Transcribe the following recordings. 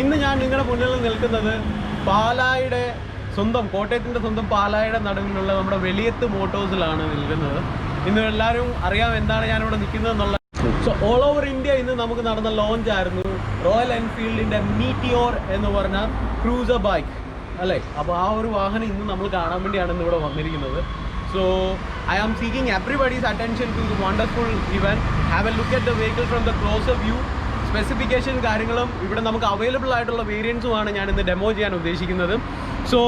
ഇന്ന് ഞാൻ നിങ്ങളുടെ മുന്നിൽ നിൽക്കുന്നത് പാലായുടെ സ്വന്തം കോട്ടയത്തിൻ്റെ സ്വന്തം പാലായുടെ നടുവിലുള്ള നമ്മുടെ വെളിയത്ത് മോട്ടോഴ്സിലാണ് നിൽക്കുന്നത്. ഇന്ന് എല്ലാവരും അറിയാം എന്താണ് ഞാനിവിടെ നിൽക്കുന്നതെന്നുള്ള. സോ ഓൾ ഓവർ ഇന്ത്യ ഇന്ന് നമുക്ക് നടന്ന ലോഞ്ച് ആയിരുന്നു റോയൽ എൻഫീൽഡിൻ്റെ മീറ്റിയോർ എന്ന് പറഞ്ഞ ക്രൂസർ ബൈക്ക് അല്ലേ. അപ്പോൾ ആ ഒരു വാഹനം ഇന്ന് നമ്മൾ കാണാൻ വേണ്ടിയാണ് ഇന്ന് ഇവിടെ വന്നിരിക്കുന്നത്. So I am seeking everybody's attention to the wonderful event. Have a look at the vehicle from the closer view. Specification കാര്യങ്ങളും ഇവിടെ നമുക്ക് അവൈലബിൾ ആയിട്ടുള്ള വേരിയൻസുമാണ് ഞാൻ ഇന്ന് ഡെമോ ചെയ്യാൻ ഉദ്ദേശിക്കുന്നത്. So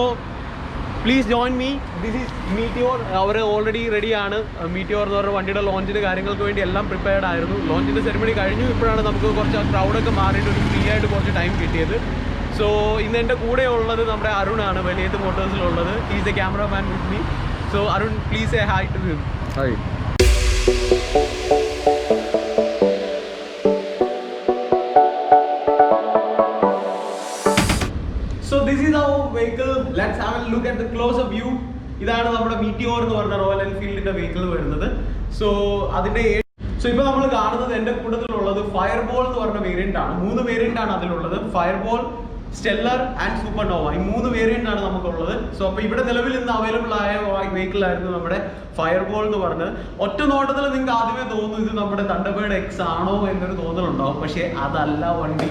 please join me. This is Meteor. അവർ ഓൾറെഡി റെഡിയാണ്. മീറ്റിയോർ എന്ന് പറഞ്ഞ വണ്ടിയുടെ ലോഞ്ചിന് കാര്യങ്ങൾക്ക് വേണ്ടി എല്ലാം പ്രിപ്പയർഡ് ആയിരുന്നു. ലോഞ്ചിൻ്റെ സെറിമണി കഴിഞ്ഞു. ഇപ്പോഴാണ് നമുക്ക് കുറച്ച് ക്രൗഡൊക്കെ മാറിയിട്ട് ഒരു ഫ്രീ ആയിട്ട് കുറച്ച് ടൈം കിട്ടിയത്. സോ ഇന്ന് എൻ്റെ കൂടെ ഉള്ളത് നമ്മുടെ അരുണാണ്, വെളിയത്ത് മോട്ടോഴ്സിലുള്ളത്. He is a cameraman with me. So Arun, please say hi to him. Hi. So this is our vehicle. Let's have a look at the closer view. ഇതാണ് നമ്മുടെ മീറ്റിയോർ എന്ന് പറഞ്ഞ റോയൽ എൻഫീൽഡിന്റെ വെഹിക്കിൾ വരുന്നത്. സോ ഇപ്പോൾ നമ്മൾ കാണുന്നത് എൻ്റെ കൂട്ടത്തിലുള്ളത് fireball എന്ന് പറഞ്ഞ വേരിയന്റ് ആണ്. 3 വേരിയന്റ് ആണ് അതിലുള്ളത്. ഫയർബോൾ, സ്റ്റെല്ലർ ആൻഡ് സൂപ്പർനോവ, ഈ 3 വേരിയന്റ് ആണ് നമുക്കുള്ളത്. സോ അപ്പോൾ ഇവിടെ നിലവിൽ ഇന്ന് അവൈലബിൾ ആയ വെഹിക്കിൾ ആയിരുന്നു നമ്മുടെ ഫയർബോൾ എന്ന് പറഞ്ഞത്. ഒറ്റ നോട്ടത്തിൽ നിങ്ങൾക്ക് ആദ്യമേ തോന്നുന്നു ഇത് നമ്മുടെ തണ്ടർബേർഡ് എക്സ് ആണോ എന്നൊരു തോന്നലുണ്ടാവും. പക്ഷേ അതല്ല വണ്ടി.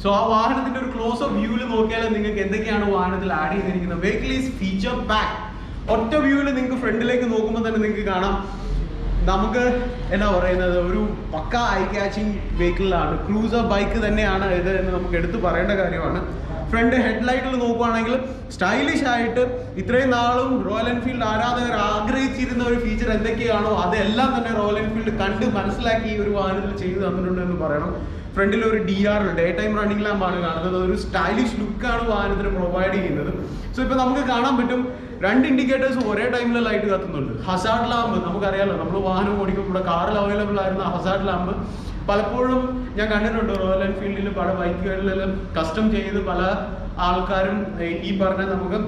സോ ആ വാഹനത്തിന്റെ ഒരു ക്ലോസ് അപ്പ് വ്യൂവിൽ നോക്കിയാൽ നിങ്ങൾക്ക് എന്തൊക്കെയാണ് വാഹനത്തിൽ ആഡ് ചെയ്തിരിക്കുന്നത്. Vehicle is feature pack. ഒറ്റ വ്യൂവിൽ നിങ്ങൾക്ക് ഫ്രണ്ടിലേക്ക് നോക്കുമ്പോൾ തന്നെ നിങ്ങൾക്ക് കാണാം നമുക്ക് എന്താ പറയുന്നത് ഒരു പക്ക ഐ ക്യാച്ചിങ് വെഹിക്കിളാണ്. ക്രൂസർ ബൈക്ക് തന്നെയാണ് ഇത് എന്ന് നമുക്ക് എടുത്ത് പറയേണ്ട കാര്യമാണ്. ഫ്രണ്ട് ഹെഡ്ലൈറ്റിൽ നോക്കുകയാണെങ്കിൽ സ്റ്റൈലിഷ് ആയിട്ട് ഇത്രയും നാളും റോയൽ എൻഫീൽഡ് ആരാധകർ ആഗ്രഹിച്ചിരുന്ന ഒരു ഫീച്ചർ എന്തൊക്കെയാണോ അതെല്ലാം തന്നെ റോയൽ എൻഫീൽഡ് കണ്ട് മനസ്സിലാക്കി ഈ ഒരു വാഹനത്തിൽ ചെയ്തു തന്നിട്ടുണ്ട് എന്ന് പറയണം. ഫ്രണ്ടിൽ ഒരു DR ഡേ ടൈം റണ്ണിംഗ് ലാമ്പാണ് കാണുന്നത്. ഒരു സ്റ്റൈലിഷ് ലുക്കാണ് വാഹനത്തിന് പ്രൊവൈഡ് ചെയ്യുന്നത്. സോ ഇപ്പോൾ നമുക്ക് കാണാൻ പറ്റും 2 ഇൻഡിക്കേറ്റേഴ്സ് ഒരേ ടൈമിൽ ലൈറ്റ് കത്തുന്നുണ്ട്. ഹസാർഡ് ലാമ്പ് നമുക്കറിയാമല്ലോ, നമ്മൾ വാഹനം ഓടിക്കുമ്പോൾ ഇവിടെ കാറിൽ അവൈലബിൾ ആയിരുന്ന ഹസാർഡ് ലാമ്പ് പലപ്പോഴും ഞാൻ കണ്ടിട്ടുണ്ട് റോയൽ എൻഫീൽഡിൽ പല ബൈക്കുകളിലും കസ്റ്റം ചെയ്ത് പല ആൾക്കാരും ഈ പറഞ്ഞ നമുക്ക്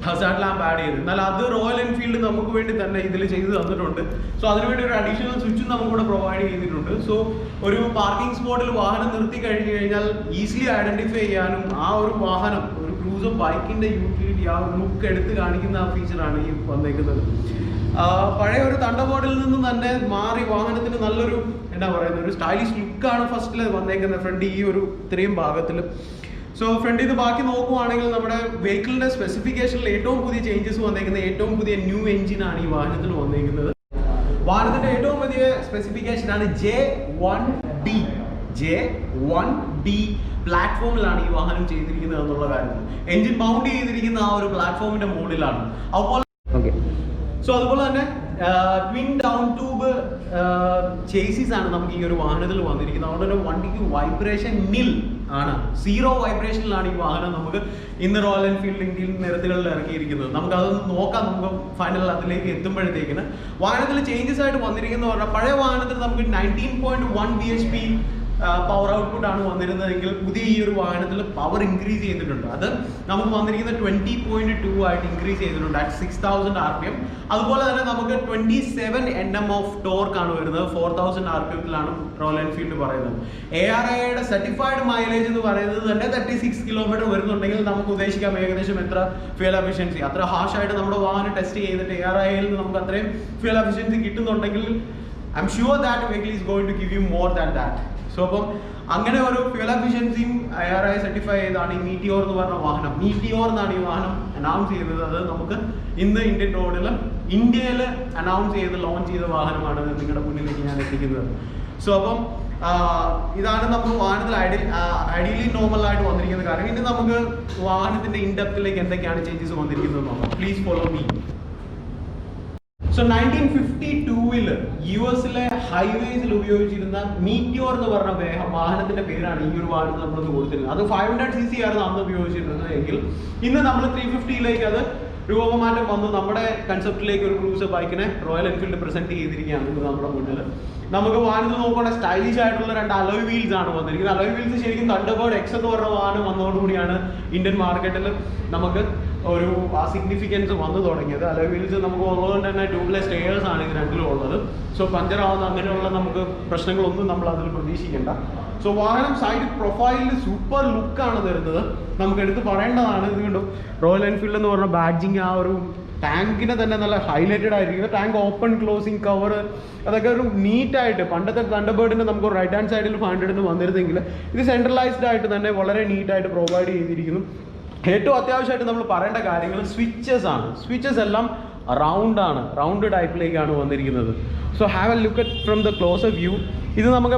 ഹസാർഡ് ലാമ്പ് ആഡ് ചെയ്ത്. എന്നാൽ അത് റോയൽ എൻഫീൽഡ് നമുക്ക് വേണ്ടി തന്നെ ഇതിൽ ചെയ്ത് തന്നിട്ടുണ്ട്. സോ അതിനുവേണ്ടി ഒരു അഡീഷണൽ സ്വിച്ചും നമുക്കിവിടെ പ്രൊവൈഡ് ചെയ്തിട്ടുണ്ട്. സോ ഒരു പാർക്കിംഗ് സ്പോട്ടിൽ വാഹനം നിർത്തി കഴിഞ്ഞു കഴിഞ്ഞാൽ ഈസിലി ഐഡന്റിഫൈ ചെയ്യാനും ആ ഒരു വാഹനം ഒരു ക്രൂസർ ബൈക്കിന്റെ യൂട്ടിലിറ്റി ആ ഒരു ലുക്ക് എടുത്ത് കാണിക്കുന്ന ആ ഫീച്ചറാണ് ഈ വന്നേക്കുന്നത്. പഴയ ഒരു തണ്ടർബേർഡിൽ നിന്നും തന്നെ മാറി വാഹനത്തിന് നല്ലൊരു എന്താ പറയുന്നത് ഒരു സ്റ്റൈലിഷ് ലുക്കാണ് ഫസ്റ്റിൽ വന്നേക്കുന്നത് ഫ്രണ്ട് ഈ ഒരു ഇത്രയും ഭാഗത്തിൽ. സോ ഫ്രണ്ടിൽ നിന്ന് ബാക്കി നോക്കുവാണെങ്കിൽ നമ്മുടെ വെഹിക്കിളിന്റെ സ്പെസിഫിക്കേഷനിൽ ഏറ്റവും പുതിയ ചേഞ്ചസ് വന്നേക്കുന്നത് ഏറ്റവും പുതിയ ന്യൂ എഞ്ചിനാണ് ഈ വാഹനത്തിൽ വന്നേക്കുന്നത്. വാഹനത്തിന്റെ ഏറ്റവും പുതിയ സ്പെസിഫിക്കേഷനാണ് J1D പ്ലാറ്റ്ഫോമിലാണ് ഈ വാഹനം ചെയ്തിരിക്കുന്നത് എന്നുള്ള കാര്യം. എഞ്ചിൻ മൗണ്ട് ചെയ്തിരിക്കുന്ന ആ ഒരു പ്ലാറ്റ്ഫോമിന്റെ മുകളിലാണ്. സോ അതുപോലെ തന്നെ ട്വിൻ ഡൗൺ ട്യൂബ് ചേസിസ് ആണ് നമുക്ക് ഈ ഒരു വാഹനത്തിൽ വന്നിരിക്കുന്നത്. അതുകൊണ്ട് തന്നെ വണ്ടിക്ക് വൈബ്രേഷൻ നിൽ ആണ്, 0 വൈബ്രേഷനിലാണ് ഈ വാഹനം നമുക്ക് ഇന്ന് റോയൽ എൻഫീൽഡ് ഇന്ത്യൻ നിരത്തുകളിൽ ഇറക്കിയിരിക്കുന്നത്. നമുക്ക് അതൊന്ന് നോക്കാം. നമുക്ക് ഫൈനൽ അതിലേക്ക് എത്തുമ്പോഴത്തേക്കിന് വാഹനത്തിൽ ചേഞ്ചസ് ആയിട്ട് വന്നിരിക്കുന്നത് പറഞ്ഞാൽ പഴയ വാഹനത്തിൽ നമുക്ക് 19.1 bhp പവർ ഔട്ട്പുട്ട് ആണ് വന്നിരുന്നതെങ്കിൽ പുതിയ ഈ ഒരു വാഹനത്തിൽ പവർ ഇൻക്രീസ് ചെയ്തിട്ടുണ്ട്. അത് നമുക്ക് വന്നിരിക്കുന്ന 20.2 ആയിട്ട് ഇൻക്രീസ് ചെയ്തിട്ടുണ്ട് അറ്റ് 6000 RPM. അതുപോലെ തന്നെ നമുക്ക് 27 Nm ഓഫ് ടോർക്ക് ആണ് വരുന്നത്. 4000 RPM റോയൽ എൻഫീൽഡ് പറയുന്നത്. ARAയുടെ സർട്ടിഫൈഡ് മൈലേജ് എന്ന് പറയുന്നത് തന്നെ 36 കിലോമീറ്റർ വരുന്നുണ്ടെങ്കിൽ നമുക്ക് ഉദ്ദേശിക്കാം ഏകദേശം എത്ര ഫ്യൂൽ എഫിഷ്യൻസി. അത്ര ഹാഷായിട്ട് നമ്മുടെ വാഹനം ടെസ്റ്റ് ചെയ്തിട്ട് ARAയിൽ നിന്ന് നമുക്ക് അത്രയും ഫ്യൂൽ എഫിഷ്യൻസി കിട്ടുന്നുണ്ടെങ്കിൽ I'm sure that vehicle is going to give you more than that. So അപ്പം അങ്ങനെ ഒരു ഫ്യൂൽ എഫിഷ്യൻസിയും ARA സർട്ടിഫൈ ചെയ്താണ് ഈ മീറ്റിയോർ എന്ന് പറഞ്ഞ വാഹനം. മീറ്റിയോർ എന്നാണ് ഈ വാഹനം അനൗൺസ് ചെയ്തത്. അത് നമുക്ക് ഇന്ന് ഇന്ത്യൻ റോഡിൽ ഇന്ത്യയിൽ അനൗൺസ് ചെയ്ത് ലോഞ്ച് ചെയ്ത വാഹനമാണ് നിങ്ങളുടെ മുന്നിലേക്ക് ഞാൻ എത്തിക്കുന്നത്. സോ അപ്പം ഇതാണ് നമുക്ക് വാഹനത്തിൽ ഐഡിയലി നോർമൽ ആയിട്ട് വന്നിരിക്കുന്ന കാര്യം. ഇനി നമുക്ക് വാഹനത്തിന്റെ ഇൻഡെപ്തിലേക്ക് എന്തൊക്കെയാണ് ചേഞ്ചസ് വന്നിരിക്കുന്നത് നോക്കാം. Please follow me. സോ 1952 US-ലെ ഹൈവേസിൽ ഉപയോഗിച്ചിരുന്ന മീറ്റിയോർ എന്ന് പറഞ്ഞ വാഹനത്തിന്റെ പേരാണ് ഈ ഒരു വാഹനത്തിൽ നമ്മൾ കൊടുത്തിരുന്നത്. അത് 500cc ആയിരുന്നു അന്ന് ഉപയോഗിച്ചിരുന്നത് എങ്കിൽ ഇന്ന് നമ്മൾ 350ലേക്ക് അത് രൂപമാറ്റം വന്ന് നമ്മുടെ കൺസെപ്റ്റിലേക്ക് ഒരു ക്രൂസർ ബൈക്കിനെ റോയൽ എൻഫീൽഡ് പ്രസന്റ് ചെയ്തിരിക്കുകയാണ് നമ്മുടെ മുന്നിൽ. നമുക്ക് വാഹനത്തിൽ നോക്കുകയാണെങ്കിൽ സ്റ്റൈലിഷ് ആയിട്ടുള്ള 2 അലോയ് വീൽസ് ആണ് വന്നിരിക്കുന്നത്. അലോയ് വീൽസ് ശരിക്കും തണ്ടർബേർഡ് എക്സ് എന്ന് പറഞ്ഞ വാഹനം വന്നതോടുകൂടിയാണ് ഇന്ത്യൻ മാർക്കറ്റിൽ നമുക്ക് ഒരു ആ സിഗ്നിഫിക്കൻസ് വന്നു തുടങ്ങിയത്. അലോയ് വീൽസ് നമുക്ക് ഉള്ളതുകൊണ്ട് തന്നെ ട്യൂബ്ലെസ് ടയേഴ്സ് ആണ് ഇത് രണ്ടിലും ഉള്ളത്. സോ പഞ്ചറാവുന്ന അങ്ങനെയുള്ള നമുക്ക് പ്രശ്നങ്ങളൊന്നും നമ്മൾ അതിൽ പ്രതീക്ഷിക്കേണ്ട. സോ വാഹനം സൈഡ് പ്രൊഫൈലിൽ സൂപ്പർ ലുക്കാണ് തരുന്നത്. നമുക്ക് എടുത്ത് പറയേണ്ടതാണ്. ഇത് കണ്ടു, റോയൽ എൻഫീൽഡ് എന്ന് പറഞ്ഞ ബാഡ്ജിങ്, ആ ഒരു ടാങ്കിനെ തന്നെ നല്ല ഹൈലൈറ്റഡ് ആയിരിക്കുന്നത്. ടാങ്ക് ഓപ്പൺ ക്ലോസിങ് കവർ അതൊക്കെ ഒരു നീറ്റായിട്ട്, പണ്ടത്തെ തണ്ടർബേർഡിന് നമുക്ക് റൈറ്റ് ഹാൻഡ് സൈഡിൽ 500 വന്നിരുന്നെങ്കിൽ ഇത് സെൻട്രലൈസ്ഡ് ആയിട്ട് തന്നെ വളരെ നീറ്റായിട്ട് പ്രൊവൈഡ് ചെയ്തിരിക്കുന്നു. ഏറ്റവും അത്യാവശ്യമായിട്ട് നമ്മൾ പറയേണ്ട കാര്യങ്ങൾ സ്വിച്ചസ് ആണ്. സ്വിച്ചസ് എല്ലാം റൗണ്ട് ടൈപ്പിലേക്കാണ് വന്നിരിക്കുന്നത്. So have A look at from the closer view. ഇത് നമുക്ക്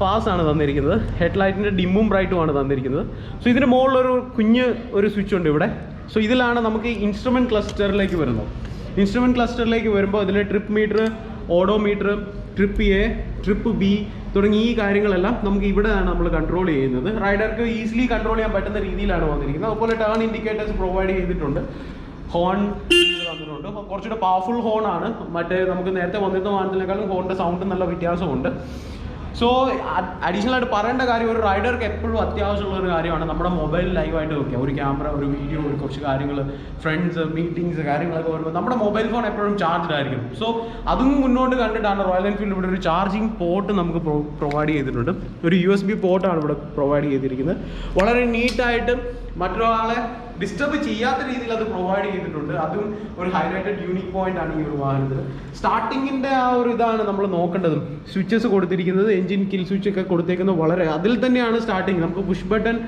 പാസ് ആണ് തന്നിരിക്കുന്നത്. ഹെഡ് ലൈറ്റിൻ്റെ ഡിമ്മും ബ്രൈറ്റുമാണ് തന്നിരിക്കുന്നത്. സോ ഇതിന് മുകളിലൊരു ഒരു സ്വിച്ച് ഉണ്ട് ഇവിടെ. സോ ഇതിലാണ് നമുക്ക് ഇൻസ്ട്രുമെൻറ്റ് ക്ലസ്റ്ററിലേക്ക് വരുന്നത്. ഇൻസ്ട്രുമെൻറ്റ് ക്ലസ്റ്ററിലേക്ക് വരുമ്പോൾ അതിൽ trip metre, odometer, trip A, trip B തുടങ്ങി ഈ കാര്യങ്ങളെല്ലാം നമുക്ക് ഇവിടെയാണ് നമ്മൾ കൺട്രോൾ ചെയ്യുന്നത്. റൈഡർക്ക് ഈസിലി കൺട്രോൾ ചെയ്യാൻ പറ്റുന്ന രീതിയിലാണ് വന്നിരിക്കുന്നത്. അതുപോലെ ടേൺ ഇൻഡിക്കേറ്റേഴ്സ് പ്രൊവൈഡ് ചെയ്തിട്ടുണ്ട്. ഹോൺ തന്നിട്ടുണ്ട്. കുറച്ചുകൂടെ പവർഫുൾ ഹോൺ ആണ്. മറ്റേ നമുക്ക് നേരത്തെ വന്നിരുന്ന വാഹനത്തിനേക്കാളും ഹോണിൻ്റെ സൗണ്ട് നല്ല വ്യത്യാസമുണ്ട്. സോ അഡീഷണൽ ആയിട്ട് പറയേണ്ട കാര്യം, ഒരു റൈഡർക്ക് എപ്പോഴും അത്യാവശ്യമുള്ള ഒരു കാര്യമാണ് നമ്മുടെ മൊബൈൽ ലൈവായിട്ട് വെക്കുക. ഒരു ക്യാമറ, ഒരു വീഡിയോ, ഒരു കുറച്ച് കാര്യങ്ങൾ, ഫ്രണ്ട്സ്, മീറ്റിംഗ്സ്, കാര്യങ്ങളൊക്കെ വരുമ്പോൾ നമ്മുടെ മൊബൈൽ ഫോൺ എപ്പോഴും ചാർജ്ഡ് ആയിരിക്കും. സോ അതും മുന്നോട്ട് കണ്ടിട്ടാണ് റോയൽ എൻഫീൽഡ് ഇവിടെ ഒരു ചാർജിങ് പോർട്ട് നമുക്ക് പ്രൊവൈഡ് ചെയ്തിട്ടുണ്ട്. ഒരു USB പോർട്ടാണ് ഇവിടെ പ്രൊവൈഡ് ചെയ്തിരിക്കുന്നത്. വളരെ നീറ്റായിട്ട് മറ്റൊരാളെ ഡിസ്റ്റർബ് ചെയ്യാത്ത രീതിയിൽ അത് പ്രൊവൈഡ് ചെയ്തിട്ടുണ്ട്. അതും ഒരു ഹൈലൈറ്റഡ് യൂണിക് പോയിന്റ് ആണ് ഈ ഒരു വാഹനത്തിൽ. സ്റ്റാർട്ടിങ്ങിൻ്റെ ആ ഒരു ഇതാണ് നമ്മൾ നോക്കേണ്ടതും. സ്വിച്ചസ് കൊടുത്തിരിക്കുന്നത്, എഞ്ചിൻ കിൽ സ്വിച്ച് ഒക്കെ കൊടുത്തേക്കുന്നത് വളരെ അതിൽ തന്നെയാണ് സ്റ്റാർട്ടിങ്. നമുക്ക് പുഷ് ബട്ടൺ,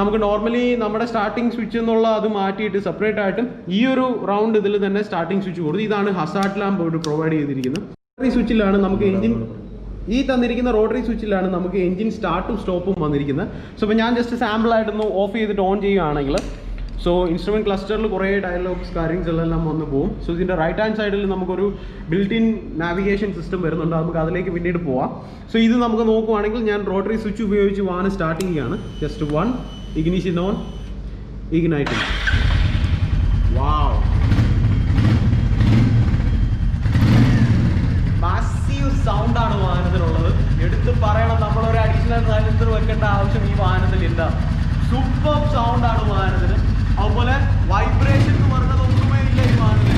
നമുക്ക് നോർമലി നമ്മുടെ സ്റ്റാർട്ടിങ് സ്വിച്ച് എന്നുള്ള അത് മാറ്റിയിട്ട് സെപ്പറേറ്റ് ആയിട്ട് ഈ ഒരു റൗണ്ട് ഇതിൽ തന്നെ സ്റ്റാർട്ടിങ് സ്വിച്ച് കൊടുത്തു. ഇതാണ് ഹസാർഡ് ലാമ്പ് ഇവിടെ പ്രൊവൈഡ് ചെയ്തിരിക്കുന്നത്. റോട്ടറി സ്വിച്ചിലാണ് നമുക്ക് എഞ്ചിൻ, ഈ തന്നിരിക്കുന്ന റോട്ടറി സ്വിച്ചിലാണ് നമുക്ക് എഞ്ചിൻ സ്റ്റാർട്ടും സ്റ്റോപ്പും വന്നിരിക്കുന്നത്. സോ ഇപ്പോൾ ഞാൻ ജസ്റ്റ് സാമ്പിളായിട്ടൊന്ന് ഓഫ് ചെയ്തിട്ട് ഓൺ ചെയ്യുകയാണെങ്കിൽ, സോ ഇൻസ്ട്രുമെൻറ്റ് ക്ലസ്റ്ററിൽ കുറേ ഡയലോഗ്സ് കാര്യങ്ങളെല്ലാം വന്ന് പോകും. സോ ഇതിൻ്റെ റൈറ്റ് ഹാൻഡ് സൈഡിൽ നമുക്കൊരു ബിൽറ്റ് ഇൻ നാവിഗേഷൻ സിസ്റ്റം വരുന്നുണ്ട്. നമുക്ക് അതിലേക്ക് പിന്നീട് പോവാം. സോ ഇത് നമുക്ക് നോക്കുവാണെങ്കിൽ ഞാൻ റോട്ടറി സ്വിച്ച് ഉപയോഗിച്ച് വാഹനം സ്റ്റാർട്ട് ചെയ്യുകയാണ്. Just 1 ignition on, igniting. Wow, massive സൗണ്ടാണ് വാഹനത്തിനുള്ളത്. എടുത്ത് പറയണം, നമ്മളൊരു അഡീഷണൽ സൈലൻസർ വെക്കേണ്ട ആവശ്യം ഈ വാഹനത്തിലില്ല. സൂപ്പർ സൗണ്ടാണ് വാഹനത്തിന്. അതുപോലെ വൈബ്രേഷൻ എന്ന് പറഞ്ഞത് ഒന്നുമേ ഇല്ല ഈ വാഹനത്തിൽ.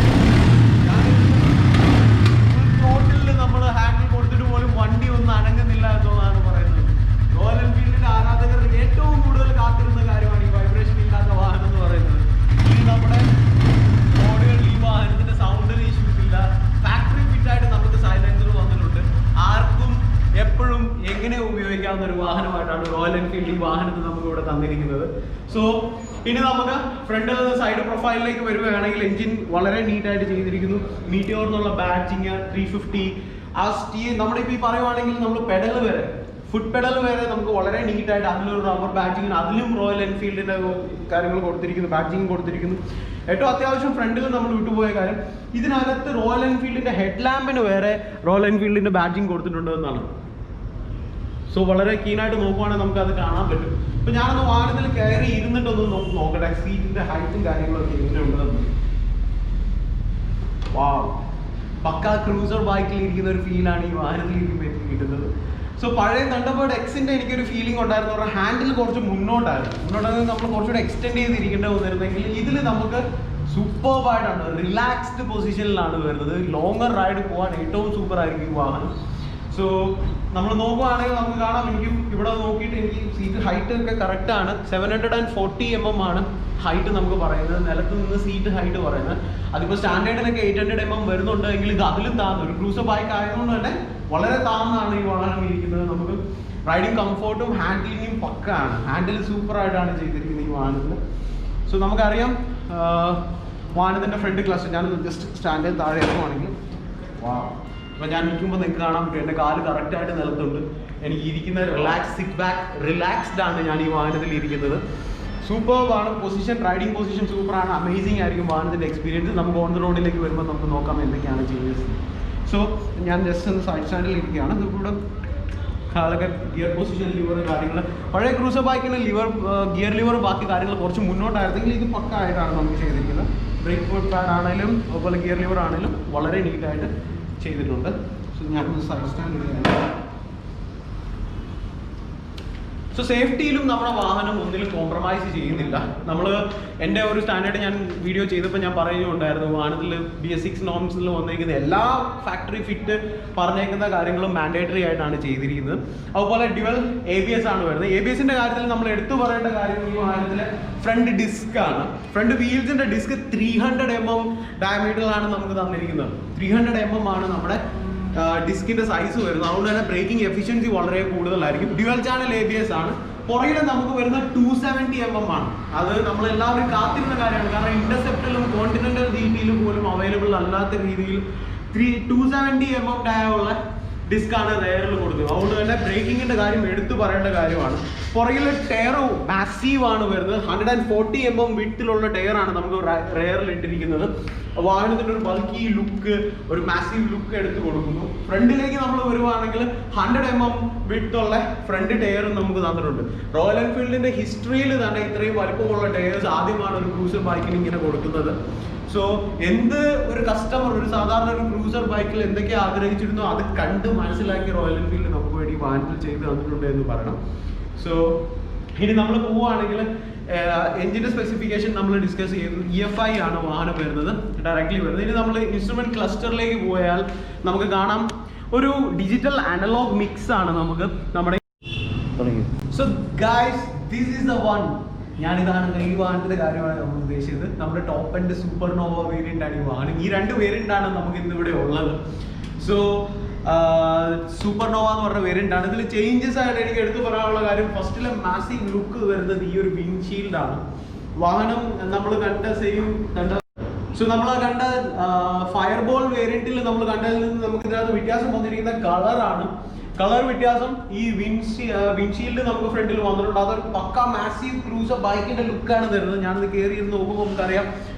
റോട്ടിൽ നമ്മൾ ഹാൻഡിൽ കൊടുത്തിട്ട് പോലും വണ്ടി ഒന്നും അനങ്ങുന്നില്ല എന്നതാണ് പറയുന്നത്. റോയൽ എൻഫീൽഡിന്റെ ആരാധകർ ഏറ്റവും കൂടുതൽ കാത്തിരുന്ന കാര്യമാണ് ഈ വൈബ്രേഷൻ ഇല്ലാത്ത വാഹനം എന്ന് പറയുന്നത്. ഈ നമ്മുടെ ബോഡികളിൽ ഈ വാഹനത്തിന്റെ സൗണ്ടിന് ഇഷ്യൂസ് ഇല്ല. ഫാക്ടറി ഫിറ്റായിട്ട് നമുക്ക് സൈലൻസർ വന്നിട്ടുണ്ട്. ആർക്കും എപ്പോഴും എങ്ങനെ ഉപയോഗിക്കാവുന്ന ഒരു വാഹനമായിട്ടാണ് റോയൽ എൻഫീൽഡ് ഈ വാഹനത്തിൽ നമുക്ക് ഇവിടെ തന്നിരിക്കുന്നത്. സോ ഇനി നമുക്ക് ഫ്രണ്ടിൽ നിന്ന് സൈഡ് പ്രൊഫൈലിലേക്ക് വരികയാണെങ്കിൽ എഞ്ചിൻ വളരെ നീറ്റായിട്ട് ചെയ്തിരിക്കുന്നു. മീറ്റിയോർ എന്നുള്ള ബാഡ്ജിങ്, 350 ആ നമ്മുടെ ഇപ്പോൾ ഈ പറയുവാണെങ്കിൽ നമ്മൾ പെഡൽ വരെ, ഫുഡ് പെഡൽ വരെ നമുക്ക് വളരെ നീറ്റായിട്ട് അതിലൊരു റബ്ബർ ബാഡ്ജിങ്ങിന്, അതിലും റോയൽ എൻഫീൽഡിൻ്റെ കാര്യങ്ങൾ കൊടുത്തിരിക്കുന്നു, ബാഡ്ജിങ് കൊടുത്തിരിക്കുന്നു. ഏറ്റവും അത്യാവശ്യം ഫ്രണ്ടിൽ നമ്മൾ വിട്ടുപോയ കാര്യം, ഇതിനകത്ത് റോയൽ എൻഫീൽഡിൻ്റെ ഹെഡ് ലാമ്പിന് വരെ റോയൽ എൻഫീൽഡിൻ്റെ ബാഡ്ജിങ് കൊടുത്തിട്ടുണ്ട് എന്നാണ്. സോ വളരെ കീനായിട്ട് നോക്കുവാണെങ്കിൽ നമുക്ക് അത് കാണാൻ പറ്റും. ഇപ്പം ഞാനൊന്ന് വാഹനത്തിൽ കയറി ഇരുന്നിട്ടൊന്ന് നോക്കട്ടെ സീറ്റിൻ്റെ ഹൈറ്റും കാര്യങ്ങളൊക്കെ എങ്ങനെ ഉണ്ടെന്ന്. വാവ്, പക്ക ക്രൂസർ ബൈക്കിൽ ഇരിക്കുന്ന ഒരു ഫീലാണ് ഈ വാഹനത്തിൽ ഇരിക്കുമ്പോൾ എനിക്ക് കിട്ടുന്നത്. സോ പഴയ തണ്ടർബേർഡ് എക്സിൻ്റെ എനിക്കൊരു ഫീലിംഗ് ഉണ്ടായിരുന്നു. പറഞ്ഞാൽ ഹാൻഡിൽ കുറച്ച് മുന്നോട്ടായിരുന്നു നമ്മൾ കുറച്ചുകൂടെ എക്സ്റ്റെൻഡ് ചെയ്തിരിക്കേണ്ടി വന്നിരുന്നെങ്കിൽ ഇതിൽ നമുക്ക് സൂപ്പർബായിട്ടാണ്, റിലാക്സ്ഡ് പൊസിഷനിലാണ് വരുന്നത്. ലോങ്ങർ റൈഡ് പോകാൻ ഏറ്റവും സൂപ്പർ ആയിരിക്കും ഈ വാഹനം. സോ നമ്മൾ നോക്കുവാണെങ്കിൽ നമുക്ക് കാണാം, എനിക്കും ഇവിടെ നോക്കിയിട്ട് എനിക്ക് സീറ്റ് ഹൈറ്റ് ഒക്കെ കറക്റ്റാണ്. 740 mm ആണ് ഹൈറ്റ് നമുക്ക് പറയുന്നത്, നിലത്ത് നിന്ന് സീറ്റ് ഹൈറ്റ് പറയുന്നത്. അതിപ്പോൾ സ്റ്റാൻഡേർഡിനൊക്കെ 800 mm വരുന്നുണ്ട് എങ്കിൽ ഇത് അതിലും താഴ്ന്നു. ഒരു ക്രൂസർ ബൈക്ക് ആയതുകൊണ്ട് തന്നെ വളരെ താഴ്ന്നാണ് ഈ വാഹനം ഇരിക്കുന്നത്. നമുക്ക് റൈഡിങ് കംഫോർട്ടും ഹാൻഡിലിങ്ങും പക്കാണ്. ഹാൻഡിൽ സൂപ്പറായിട്ടാണ് ചെയ്തിരിക്കുന്നത് ഈ വാഹനത്തിൽ. സോ നമുക്കറിയാം വാഹനത്തിൻ്റെ ഫ്രണ്ട് ക്ലസ്റ്റർ, ഞാൻ ജസ്റ്റ് സ്റ്റാൻഡിൽ താഴെ ഇറങ്ങുവാണെങ്കിൽ, വാ, അപ്പോൾ ഞാൻ നിൽക്കുമ്പോൾ നിങ്ങൾക്ക് കാണാൻ പറ്റും എൻ്റെ കാല് കറക്റ്റായിട്ട് നിലത്തുണ്ട്. എനിക്ക് ഇരിക്കുന്ന സിറ്റ് ബാക്ക് റിലാക്സ്ഡ് ആണ് ഞാൻ ഈ വാഹനത്തിൽ ഇരിക്കുന്നത്. സൂപ്പർബാണ് പൊസിഷൻ, റൈഡിങ് പൊസിഷൻ സൂപ്പറാണ്, അമേസിങ് ആയിരിക്കും വാഹനത്തിൻ്റെ എക്സ്പീരിയൻസ്. നമുക്ക് ഓൺ ദ റോഡിലേക്ക് വരുമ്പോൾ നമുക്ക് നോക്കാം എന്തൊക്കെയാണ് ചേഞ്ചസ്. സോ ഞാൻ ജസ്റ്റ് ഒന്ന് സൈഡ് സ്റ്റാൻഡിൽ ഇരിക്കുകയാണ്. ഇതിലൂടെ കാലൊക്കെ ഗിയർ പൊസിഷൻ, ലിവർ കാര്യങ്ങൾ, പഴയ ക്രൂസർ ബൈക്കിന് ഗിയർ ലിവർ ബാക്കി കാര്യങ്ങൾ കുറച്ച് മുന്നോട്ടായിരുന്നെങ്കിൽ ഇത് പക്ക ആയിട്ടാണ് നമുക്ക് ചെയ്തിരിക്കുന്നത്. ബ്രേക്ക് ഫുഡ് പാഡ് ആണെങ്കിലും അതുപോലെ ഗിയർ ലിവർ ആണെങ്കിലും വളരെ നീറ്റായിട്ട് ചെയ്തിട്ടുണ്ട്. സോ ഞാനൊന്ന് സൈഡ് സ്റ്റാൻഡ് ഇടുകയാണ്. സോ സേഫ്റ്റിയിലും നമ്മുടെ വാഹനം ഒന്നിലും കോംപ്രമൈസ് ചെയ്യുന്നില്ല. നമ്മൾ എൻ്റെ ഒരു സ്റ്റാൻഡേർഡ് ഞാൻ വീഡിയോ ചെയ്തപ്പോൾ ഞാൻ പറയുന്നുണ്ടായിരുന്നു, വാഹനത്തിൽ BS6 നോംസിൽ വന്നിരിക്കുന്ന എല്ലാ ഫാക്ടറി ഫിറ്റ് പറഞ്ഞേക്കുന്ന കാര്യങ്ങളും മാൻഡേറ്ററി ആയിട്ടാണ് ചെയ്തിരിക്കുന്നത്. അതുപോലെ ഡ്യുവൽ ABS ആണ് വരുന്നത്. ABSന്റെ കാര്യത്തിൽ നമ്മൾ എടുത്തു പറയേണ്ട കാര്യം ഈ വാഹനത്തിലെ ഫ്രണ്ട് ഡിസ്ക് ആണ്. ഫ്രണ്ട് വീൽസിന്റെ ഡിസ്ക് 300 mm ഡയമീറ്ററിലാണ് നമുക്ക് തന്നിരിക്കുന്നത്. 300 mm ആണ് നമ്മുടെ ഡിസ്കിന്റെ സൈസ് വരുന്നത്. അതുകൊണ്ട് തന്നെ ബ്രേക്കിംഗ് എഫിഷ്യൻസി വളരെ കൂടുതലായിരിക്കും. ഡ്യുവൽ ചാനൽ ABS ആണ്. പുറകിൽ നമുക്ക് വരുന്ന 270 mm ആണ്. അത് നമ്മൾ എല്ലാവരും കാത്തിരുന്ന കാര്യമാണ്. കാരണം ഇന്റർസെപ്റ്റിലും കോണ്ടിനെന്റൽ DTയിലും പോലും അവൈലബിൾ അല്ലാത്ത രീതിയിൽ 270 mm ഉള്ള ഡിസ്ക് ആണ് റെയറിൽ കൊടുക്കുന്നത്. അതുകൊണ്ട് തന്നെ ബ്രേക്കിങ്ങിന്റെ കാര്യം എടുത്തു പറയേണ്ട കാര്യമാണ്. പുറകിൽ ടയർ മാസീവ് ആണ് വരുന്നത്. 140 mm വിട്ടിലുള്ള ടയർ ആണ് നമുക്ക് റെയറിൽ ഇട്ടിരിക്കുന്നത്. വാഹനത്തിന്റെ ഒരു ബൾക്കി ലുക്ക്, ഒരു മാസീവ് ലുക്ക് എടുത്തു കൊടുക്കുന്നു. ഫ്രണ്ടിലേക്ക് നമ്മൾ വരുവാണെങ്കിൽ 100 mm വിട്ടുള്ള ഫ്രണ്ട് ടയർ നമുക്ക് തന്നിട്ടുണ്ട്. റോയൽ എൻഫീൽഡിന്റെ ഹിസ്റ്ററിയിൽ തന്നെ ഇത്രയും വലുപ്പമുള്ള ടയേഴ്സ് ആദ്യമാണ് ഒരു ക്രൂസർ ബൈക്കിന് ഇങ്ങനെ കൊടുക്കുന്നത്. സോ എന്ത് ഒരു കസ്റ്റമർ ഒരു സാധാരണ ഒരു ക്രൂസർ ബൈക്കിൽ എന്തൊക്കെ ആഗ്രഹിച്ചിരുന്നോ അത് കണ്ട് മനസ്സിലാക്കി റോയൽ എൻഫീൽഡ് നമുക്ക് വേണ്ടി വാഹനത്തിൽ ചെയ്ത് തന്നിട്ടുണ്ട് എന്ന് പറയണം. സോ ഇനി നമ്മൾ പോവുകയാണെങ്കിൽ എഞ്ചിന്റെ സ്പെസിഫിക്കേഷൻ നമ്മൾ ഡിസ്കസ് ചെയ്തു. EFI ആണ് വാഹനം വരുന്നത്, ഡയറക്ട്ലി വരുന്നത്. ഇനി നമ്മൾ ഇൻസ്ട്രുമെന്റ് ക്ലസ്റ്ററിലേക്ക് പോയാൽ നമുക്ക് കാണാം ഒരു ഡിജിറ്റൽ അനലോഗ് മിക്സ് ആണ് നമുക്ക് നമ്മുടെ. So guys, this is the one. ഞാനിതാണ് ഈ വാഹനത്തിന്റെ കാര്യമാണ് നമ്മൾ ഉദ്ദേശിച്ചത്. നമ്മുടെ ടോപ്പ് ആൻഡ് സൂപ്പർനോവ വേരിയന്റ് ആണ് ഈ വാഹനം. ഈ രണ്ട് വേരിയന്റ് ആണ് നമുക്ക് ഇന്നിവിടെ ഉള്ളത്. സോ സൂപ്പർനോവ എന്ന് പറഞ്ഞ വേരിയന്റ് ആണ്. ഇതിൽ ചേഞ്ചസ് ആയിട്ട് എനിക്ക് എടുത്തു പറയാനുള്ള കാര്യം, ഫസ്റ്റിലെ മാസീവ് ലുക്ക് വരുന്നത് ഈ ഒരു വിൻഷീൽഡ് ആണ്. വാഹനം നമ്മൾ കണ്ട സെയിം സോ നമ്മൾ കണ്ട ഫയർബോൾ വേരിയന്റിൽ നമ്മൾ കണ്ടതിൽ നിന്ന് നമുക്ക് ഇതിനകത്ത് വ്യത്യാസം വന്നിരിക്കുന്ന കളറാണ്. കളർ വ്യത്യാസം ഈ വിൻഷീൽഡ് നമുക്ക് ഫ്രണ്ടിൽ വന്നിട്ടുണ്ട്. അതൊരു പക്ക മാസീവ് ക്രൂസർ ബൈക്കിന്റെ ലുക്കാണ് തരുന്നത്. ഞാനത് കയറി ഇരുന്ന് നോക്കുമ്പോൾ നമുക്കറിയാം,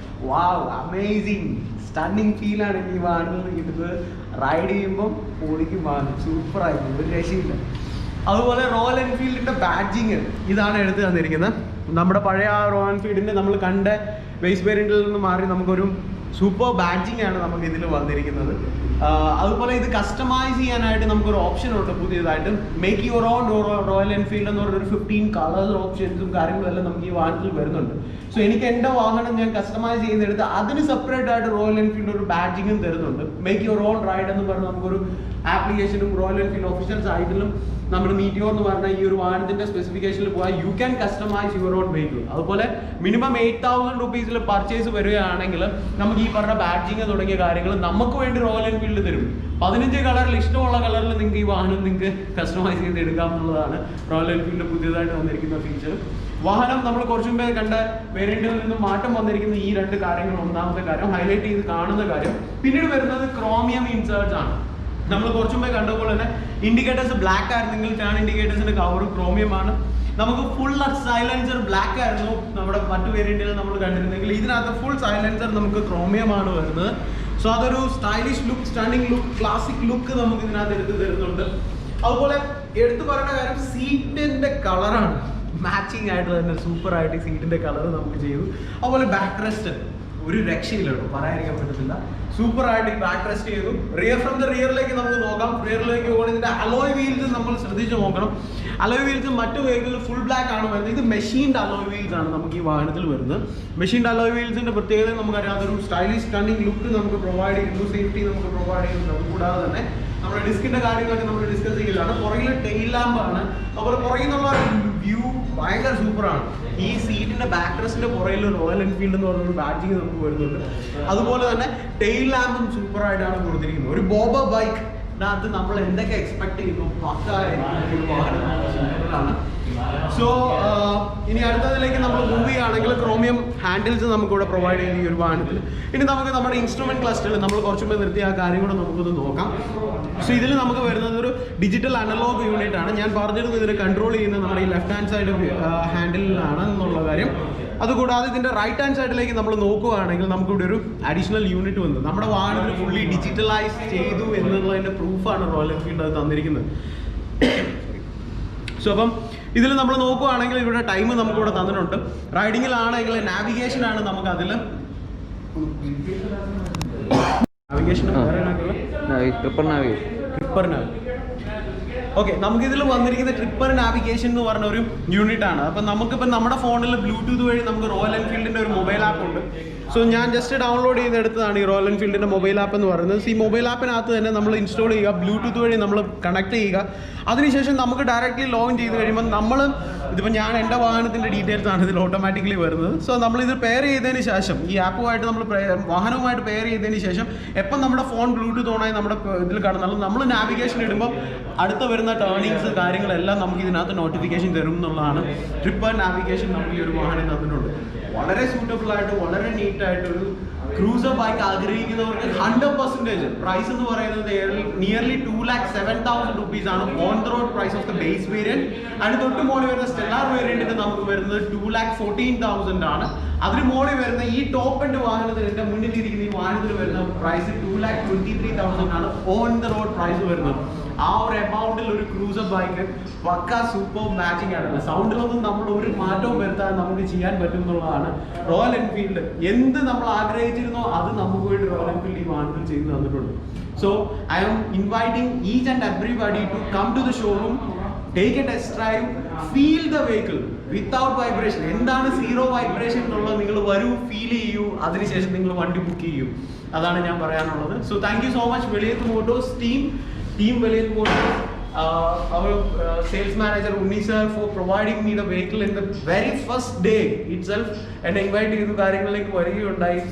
വാവ്, അമേസിങ്, സ്റ്റണ്ണിങ് ഫീലാണ് ഈ വാഹനത്തിൽ ഇത് റൈഡ് ചെയ്യുമ്പോൾ. ഓടിക്കും വാഹനം സൂപ്പർ ആയിരിക്കും, ഒരു രക്ഷയില്ല. അതുപോലെ റോയൽ എൻഫീൽഡിന്റെ ബാഡ്ജിങ് ഇതാണ് എടുത്ത് തന്നിരിക്കുന്നത്. നമ്മുടെ പഴയ ആ റോയൽ എൻഫീൽഡിന്റെ നമ്മൾ കണ്ട ബേസ് വേരിയന്റിൽ നിന്ന് മാറി നമുക്കൊരു സൂപ്പർ ബാഡ്ജിങ് ആണ് നമുക്ക് ഇതിൽ വന്നിരിക്കുന്നത്. അതുപോലെ ഇത് കസ്റ്റമൈസ് ചെയ്യാനായിട്ട് നമുക്കൊരു ഓപ്ഷൻ ഉണ്ട് പുതിയതായിട്ട്. Make your own royal Enfield എന്ന് പറഞ്ഞൊരു 15 കളേഴ്സ് ഓപ്ഷൻസും കാര്യങ്ങളും എല്ലാം നമുക്ക് ഈ വാഹനത്തിൽ വരുന്നുണ്ട്. സോ എനിക്ക് എൻ്റെ വാഹനം ഞാൻ കസ്റ്റമൈസ് ചെയ്തെടുത്ത് അതിന് സെപ്പറേറ്റ് ആയിട്ട് റോയൽ എൻഫീൽഡ് ഒരു ബാഡ്ജിങ്ങും തരുന്നുണ്ട്. മേക്ക് യുവർ ഓൺ റൈഡ് എന്ന് പറഞ്ഞ് നമുക്കൊരു ആപ്ലിക്കേഷനും റോയൽ എൻഫീൽഡ് ഒഫീഷ്യൽ സൈറ്റിലും നമ്മുടെ മീറ്റിയോർ എന്ന് പറഞ്ഞ ഈ ഒരു വാഹനത്തിന്റെ സ്പെസിഫിക്കേഷനിൽ പോയാൽ you can customise your own vehicle. അതുപോലെ മിനിമം 8,000 rupees പർച്ചേസ് വരികയാണെങ്കിൽ നമുക്ക് ഈ പറഞ്ഞ ബാഡ്ജിങ് തുടങ്ങിയ കാര്യങ്ങൾ നമുക്ക് വേണ്ടി റോയൽ എൻഫീൽഡ് തരും. 15 കളറിൽ ഇഷ്ടമുള്ള കളറിൽ നിങ്ങൾക്ക് ഈ വാഹനം നിങ്ങൾക്ക് കസ്റ്റമൈസ് ചെയ്ത് എടുക്കാം എന്നുള്ളതാണ് റോയൽ എൻഫീൽഡ് പുതിയതായിട്ട് വന്നിരിക്കുന്ന ഫീച്ചർ. വാഹനം നമ്മൾ കുറച്ചു മുമ്പേ കണ്ട വേരിയന്റിൽ നിന്നും മാറ്റം വന്നിരിക്കുന്ന ഈ രണ്ട് കാര്യങ്ങൾ. ഒന്നാമത്തെ കാര്യം ഹൈലൈറ്റ് ചെയ്ത് കാണുന്ന കാര്യം. പിന്നീട് വരുന്നത് ക്രോമിയം ഇൻസേർട്സ് ആണ്. നമ്മൾ കുറച്ചു മുമ്പേ കണ്ടപോലെ തന്നെ ഇൻഡിക്കേറ്റേഴ്സ് ബ്ലാക്ക് ആയിരുന്നെങ്കിൽ ടേൺ ഇൻഡിക്കേറ്റേഴ്സിന്റെ കവർ ക്രോമിയം ആണ്. നമുക്ക് ഫുൾ സൈലൻസർ ബ്ലാക്ക് ആയിരുന്നു നമ്മുടെ മറ്റു വേരിയന്റിൽ നമ്മൾ കണ്ടിരുന്നെങ്കിൽ ഇതിനകത്ത് ഫുൾ സൈലൻസർ നമുക്ക് ക്രോമിയം ആണ് വരുന്നത്. സോ അതൊരു stylish look, stunning look, classic look നമുക്ക് ഇതിനകത്ത് എടുത്ത് തരുന്നുണ്ട്. അതുപോലെ എടുത്തു പറയുന്ന കാര്യം സീറ്റിന്റെ കളറാണ്. മാച്ചിങ് ആയിട്ട് തന്നെ സൂപ്പർ ആയിട്ട് സീറ്റിന്റെ കളർ നമുക്ക് ചെയ്തു. അതുപോലെ ബാക്ക് റെസ്റ്റ് ഒരു രക്ഷയില്ല കേട്ടോ, പറയാതിരിക്കാൻ പറ്റത്തില്ല. സൂപ്പർ ആയിട്ട് ബാക്ക് റെസ്റ്റ് ചെയ്തു. ഫ്രം ദ റിയറിലേക്ക് നമുക്ക് നോക്കാം. റിയറിലേക്ക് പോകണം. ഇതിന്റെ അലോയ് വീൽസ് നമ്മൾ ശ്രദ്ധിച്ച് നോക്കണം. അലോയ് വീൽസ് മറ്റു വെഹിക്കിളിൽ ഫുൾ ബ്ലാക്ക് ആണ് വരുന്നത്. ഇത് മെഷീൻഡ് അലോയ് വീൽസ് ആണ് നമുക്ക് ഈ വാഹനത്തിൽ വരുന്നത്. മെഷീൻഡ് അലോയ് വീൽസിന്റെ പ്രത്യേകത നമുക്കറിയാം, അതൊരു സ്റ്റൈലിഷ് സ്റ്റണ്ണിങ് ലുക്ക് നമുക്ക് പ്രൊവൈഡ് ചെയ്യുന്നു, സേഫ്റ്റി നമുക്ക് പ്രൊവൈഡ് ചെയ്യുന്നു. അതുകൂടാതെ തന്നെ നമ്മുടെ ഡിസ്കിന്റെ കാര്യങ്ങളൊക്കെ നമ്മൾ ഡിസ്കസ് ചെയ്യുകയാണ്. പുറകിൽ ടെയിൽ ലാമ്പ് ആണ്. അതുപോലെ പുറകിൽ നിന്നുള്ള വ്യൂ ഭയങ്കര സൂപ്പറാണ്. ഈ സീറ്റിന്റെ ബാക്ക് റെസ്റ്റിന്റെ പുറകിൽ റോയൽ എൻഫീൽഡ് എന്ന് പറഞ്ഞൊരു ബാഡ്ജിങ് നമുക്ക് വരുന്നുണ്ട്. അതുപോലെ തന്നെ ടെയിൽ ലാമ്പും സൂപ്പർ ആയിട്ടാണ് കൊടുത്തിരിക്കുന്നത്. ഒരു ബോബർ ബൈക്കിനകത്ത് നമ്മൾ എന്തൊക്കെ എക്സ്പെക്ട് ചെയ്യുന്നു പക്കാണ്. സോ ഇനി അടുത്തതിലേക്ക് നമ്മൾ മൂവ് ചെയ്യുകയാണെങ്കിൽ ക്രോമിയം ഹാൻഡിൽസ് നമുക്കിവിടെ പ്രൊവൈഡ് ചെയ്യുന്ന ഈ ഒരു വാഹനത്തിൽ. ഇനി നമുക്ക് നമ്മുടെ ഇൻസ്ട്രുമെന്റ് ക്ലസ്റ്ററിൽ നമ്മൾ കുറച്ചുമുമ്പേ നിർത്തിയ ആ കാര്യം കൂടെ നമുക്കൊന്ന് നോക്കാം. സോ ഇതിൽ നമുക്ക് വരുന്നത് ഒരു ഡിജിറ്റൽ അനലോഗ് യൂണിറ്റ് ആണ്. ഞാൻ പറഞ്ഞിരുന്നത് ഇതിനെ കൺട്രോൾ ചെയ്യുന്നത് നമ്മുടെ ഈ ലെഫ്റ്റ് ഹാൻഡ് സൈഡ് ഹാൻഡിലാണ് എന്നുള്ള കാര്യം. അതുകൂടാതെ ഇതിന്റെ റൈറ്റ് ഹാൻഡ് സൈഡിലേക്ക് നമ്മൾ നോക്കുകയാണെങ്കിൽ നമുക്കിവിടെ ഒരു അഡീഷണൽ യൂണിറ്റ് വന്നു. നമ്മുടെ വാഹനത്തിൽ ഫുള്ളി ഡിജിറ്റലൈസ് ചെയ്തു എന്നുള്ളതിന്റെ പ്രൂഫാണ് റോയൽ എൻഫീൽഡ് അത് തന്നിരിക്കുന്നത്. സോ അപ്പം ഇതിൽ നമ്മൾ നോക്കുകയാണെങ്കിൽ ഇവിടെ ടൈം നമുക്കിവിടെ തന്നിട്ടുണ്ട്. റൈഡിങ്ങിലാണെങ്കിൽ നാവിഗേഷൻ ആണ് നമുക്ക് അതിൽ നാവിഗേഷൻ ഓക്കെ, നമുക്കിതിൽ വന്നിരിക്കുന്ന ട്രിപ്പർ നാവിഗേഷൻ എന്ന് പറഞ്ഞ ഒരു യൂണിറ്റ് ആണ്. അപ്പം നമുക്കിപ്പോൾ നമ്മുടെ ഫോണിൽ ബ്ലൂടൂത്ത് വഴി നമുക്ക് റോയൽ എൻഫീൽഡിൻ്റെ ഒരു മൊബൈൽ ആപ്പ് ഉണ്ട്. സോ ഞാൻ ജസ്റ്റ് ഡൗൺലോഡ് ചെയ്തെടുത്തതാണ് ഈ റോയൽ എൻഫീൽഡിൻ്റെ മൊബൈൽ ആപ്പ് എന്ന് പറയുന്നത്. ഈ മൊബൈൽ ആപ്പിനകത്ത് തന്നെ നമ്മൾ ഇൻസ്റ്റാൾ ചെയ്യുക, ബ്ലൂടൂത്ത് വഴി നമ്മൾ കണക്ട് ചെയ്യുക. അതിനുശേഷം നമുക്ക് ഡയറക്റ്റ്ലി ലോഗിൻ ചെയ്ത് കഴിയുമ്പോൾ നമ്മൾ ഇതിപ്പോൾ ഞാൻ എൻ്റെ വാഹനത്തിൻ്റെ ഡീറ്റെയിൽസ് ആണ് ഇതിൽ ഓട്ടോമാറ്റിക്കലി വരുന്നത്. സോ നമ്മളിത് പെയർ ചെയ്തതിന് ശേഷം ഈ ആപ്പുമായിട്ട് നമ്മൾ വാഹനവുമായിട്ട് പെയർ ചെയ്തതിന് ശേഷം എപ്പം നമ്മുടെ ഫോൺ ബ്ലൂടൂത്ത് ഓണായി നമ്മുടെ ഇതിൽ കാണുന്നാലും നമ്മൾ നാവിഗേഷൻ ഇടുമ്പോൾ അടുത്ത വരുന്ന ടേണിങ്സ് കാര്യങ്ങളെല്ലാം നമുക്ക് ഇതിനകത്ത് നോട്ടിഫിക്കേഷൻ തരും എന്നുള്ളതാണ് ട്രിപ്പർ നാവിഗേഷൻ നമുക്ക് ഈ ഒരു വാഹനം തന്നിട്ടുണ്ട്. വളരെ സൂട്ടബിൾ ആയിട്ട് വളരെ നീറ്റായിട്ടൊരു ക്രൂസർ ബൈക്ക് ആഗ്രഹിക്കുന്നവർക്ക് 100% പ്രൈസ് എന്ന് പറയുന്നത് നിയർലി 2,07,000 rupees ആണ് on the road price of the base variant. അതിന് തൊട്ട് മോളിൽ വരുന്ന സ്റ്റെല്ലാർ വേരിയന്റിന് നമുക്ക് വരുന്നത് 2,14,000 ആണ്. അതിന് മോളിൽ വരുന്ന ഈ ടോപ്പ് എൻഡ് വാഹനത്തിന് എൻ്റെ മുന്നിലിരിക്കുന്ന ഈ വാഹനത്തിന് വരുന്ന പ്രൈസ് 2,23,000 ആണ് ഓൺ ദ റോഡ് പ്രൈസ് വരുന്നത്. ആ ഒരു എമൗണ്ടിൽ ഒരു ക്രൂസർ ബൈക്ക് പക്ക സൂപ്പർ മാച്ചിങ് ആണ്. സൗണ്ടിലൊന്നും നമ്മൾ ഒരു മാറ്റവും വരുത്താൻ നമുക്ക് ചെയ്യാൻ പറ്റും എന്നുള്ളതാണ് റോയൽ എൻഫീൽഡ്. എന്ത് നമ്മൾ ആഗ്രഹിച്ചിരുന്നോ അത് നമുക്ക് വേണ്ടി റോയൽ എൻഫീൽഡ് ഈ വാഹനത്തിൽ ചെയ്തു തന്നിട്ടുണ്ട്. So I am inviting each and everybody to come to the showroom, take a test drive, feel the vehicle without vibration. എന്താണ് സീറോ വൈബ്രേഷൻ എന്നുള്ളത് നിങ്ങൾ വരൂ, ഫീൽ ചെയ്യൂ, അതിനുശേഷം നിങ്ങൾ വണ്ടി ബുക്ക് ചെയ്യൂ. അതാണ് ഞാൻ പറയാനുള്ളത്. So thank you so much Veliyath Motors team Velayat Motors, our sales manager Unni sir, for providing me the vehicle in the very first day itself and invite you to കാര്യങ്ങളിലേക്ക് വരികയുണ്ടായി.